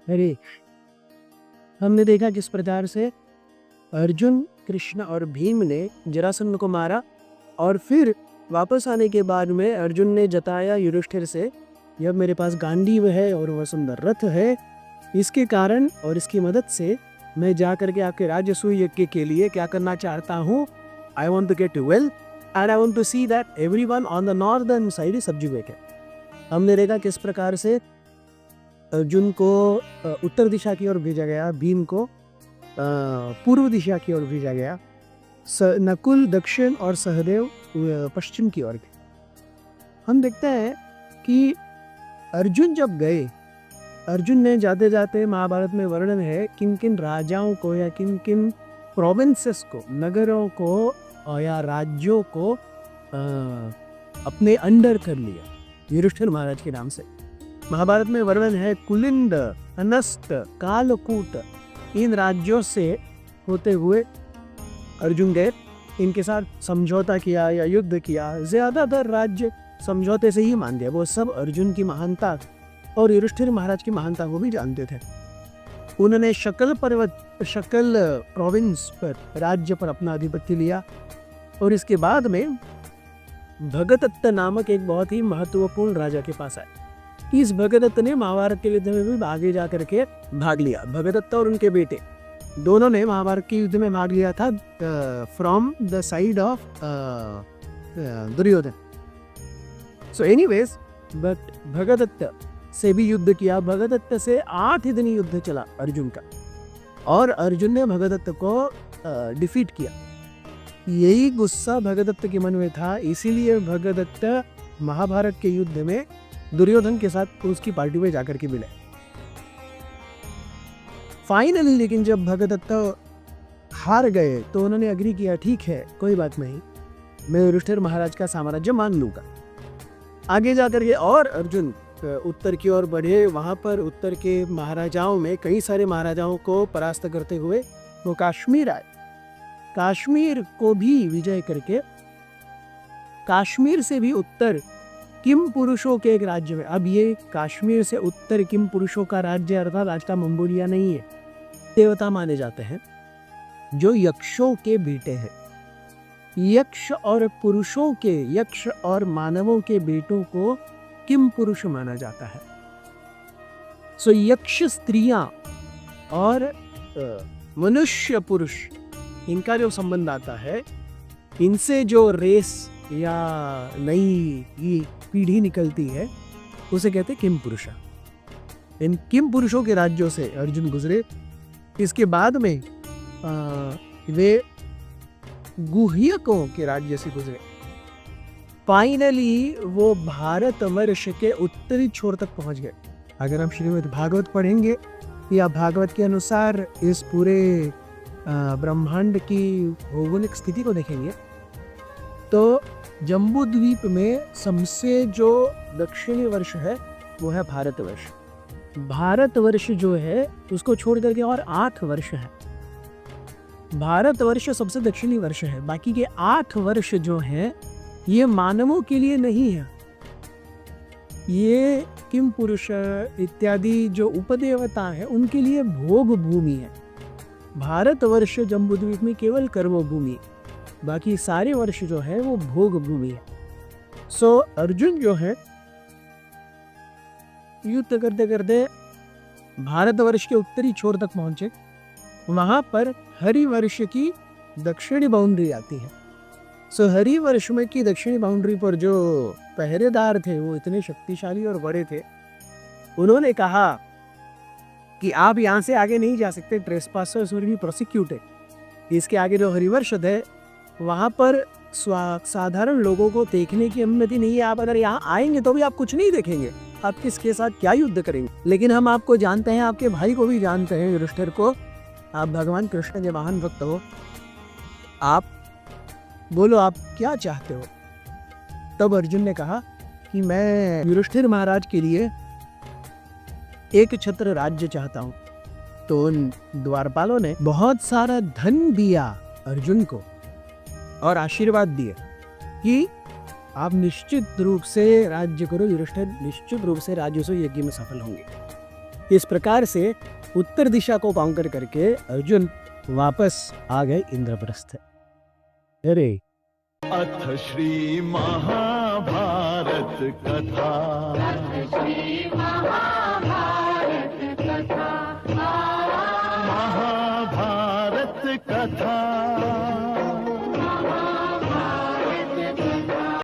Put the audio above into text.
अरे, हमने देखा किस प्रकार से अर्जुन, कृष्ण और भीम ने जरासंध को मारा और फिर वापस आने के बाद में अर्जुन ने जताया युधिष्ठिर से, जब मेरे पास गांडीव है और वह सुंदर रथ है, इसके कारण और इसकी मदद से मैं जा करके आपके राजसूय यज्ञ के लिए क्या करना चाहता हूँ। I want to get well and I want to see that everyone on the northern side is subjugated. हमने देखा किस प्रकार से अर्जुन को उत्तर दिशा की ओर भेजा गया, भीम को पूर्व दिशा की ओर भेजा गया, नकुल दक्षिण और सहदेव पश्चिम की ओर गए। हम देखते हैं कि अर्जुन जब गए, अर्जुन ने जाते जाते महाभारत में वर्णन है किन किन राजाओं को या किन किन प्रोविंसेस को, नगरों को या राज्यों को अपने अंडर कर लिया युधिष्ठिर महाराज के नाम से। महाभारत में वर्णन है कुलिंद, अनस्त, कालकूट, इन राज्यों से होते हुए अर्जुन गए, इनके साथ समझौता किया या युद्ध किया। ज्यादातर राज्य समझौते से ही मान दिया, वो सब अर्जुन की महानता और युधिष्ठिर महाराज की महानता को भी जानते थे। उन्होंने शकल पर्वत, शकल प्रोविंस पर, राज्य पर अपना आधिपत्य लिया और इसके बाद में भगदत्त नामक एक बहुत ही महत्वपूर्ण राजा के पास आए। इस भगदत्त ने महाभारत के युद्ध में भी आगे जा करके भाग लिया। भगदत्त और उनके बेटे दोनों ने महाभारत के युद्ध में भाग लिया था from the side of Duryodhan. So anyways, but Bhagadatta से भी युद्ध किया। भगदत्त से 8 दिन युद्ध चला अर्जुन का और अर्जुन ने भगदत्त को डिफीट किया। यही गुस्सा भगदत्त के मन में था, इसीलिए भगदत्त महाभारत के युद्ध में दुर्योधन के साथ उसकी पार्टी में जाकर के मिले। फाइनली लेकिन जब भगदत्त हार गए तो उन्होंने अग्री किया, ठीक है कोई बात नहीं, मैं युधिष्ठिर महाराज का साम्राज्य मान लूंगा। आगे जाकर के और अर्जुन उत्तर की ओर बढ़े। वहां पर उत्तर के महाराजाओं में कई सारे महाराजाओं को परास्त करते हुए वो काश्मीर आए। काश्मीर को भी विजय करके काश्मीर से भी उत्तर किम पुरुषों के एक राज्य में, अब ये काश्मीर से उत्तर किम पुरुषों का राज्य अर्थात आज का मंगोलिया नहीं है, देवता माने जाते हैं जो यक्षों के बेटे हैं। यक्ष और पुरुषों के, यक्ष और मानवों के बेटों को किम पुरुष माना जाता है। सो यक्ष स्त्रियां और मनुष्य पुरुष, इनका जो संबंध आता है, इनसे जो रेस या नई पीढ़ी निकलती है उसे कहते हैं किम पुरुषा। इन किम पुरुषों के राज्यों से अर्जुन गुजरे। इसके बाद में वे गुह्यकों के राज्य से गुजरे। फाइनली वो भारतवर्ष के उत्तरी छोर तक पहुंच गए। अगर हम श्रीमद् भागवत पढ़ेंगे या भागवत के अनुसार इस पूरे ब्रह्मांड की भौगोलिक स्थिति को देखेंगे तो जम्बू द्वीप में सबसे जो दक्षिणी वर्ष है वो है भारतवर्ष। भारतवर्ष जो है उसको छोड़ करके और 8 वर्ष है। भारतवर्ष सबसे दक्षिणी वर्ष है, बाकी के 8 वर्ष जो है ये मानवों के लिए नहीं है। ये किम पुरुष इत्यादि जो उपदेवता है उनके लिए भोग भूमि है। भारतवर्ष जम्बूद्वीप में केवल कर्म भूमि, बाकी सारे वर्ष जो है वो भोग भूमि है। सो अर्जुन जो है युद्ध करते करते भारतवर्ष के उत्तरी छोर तक पहुंचे। वहां पर हरिवर्ष की दक्षिणी बाउंड्री आती है। सो हरिवर्ष में की दक्षिणी बाउंड्री पर जो पहरेदार थे वो इतने शक्तिशाली और बड़े थे, उन्होंने कहा कि आप यहाँ से आगे नहीं जा सकते, ट्रेसपासर्स विल बी प्रोसिक्यूटेड। इसके आगे जो हरिवर्ष है वहाँ पर साधारण लोगों को देखने की अनुमति नहीं है। आप अगर यहाँ आएंगे तो भी आप कुछ नहीं देखेंगे, आप किसके साथ क्या युद्ध करेंगे। लेकिन हम आपको जानते हैं, आपके भाई को भी जानते हैं, युधिष्ठिर को, आप भगवान कृष्ण के महान भक्त हो, आप बोलो आप क्या चाहते हो। तब अर्जुन ने कहा कि मैं युधिष्ठिर महाराज के लिए एक छत्र राज्य चाहता हूँ। तो उन द्वारपालों ने बहुत सारा धन दिया अर्जुन को और आशीर्वाद दिए कि आप निश्चित रूप से राज्य करो, युधिष्ठिर निश्चित रूप से राजसूय यज्ञ में सफल होंगे। इस प्रकार से उत्तर दिशा को काउंटर करके अर्जुन वापस आ गए इंद्रप्रस्थ। अरे अथ श्री महाभारत कथा।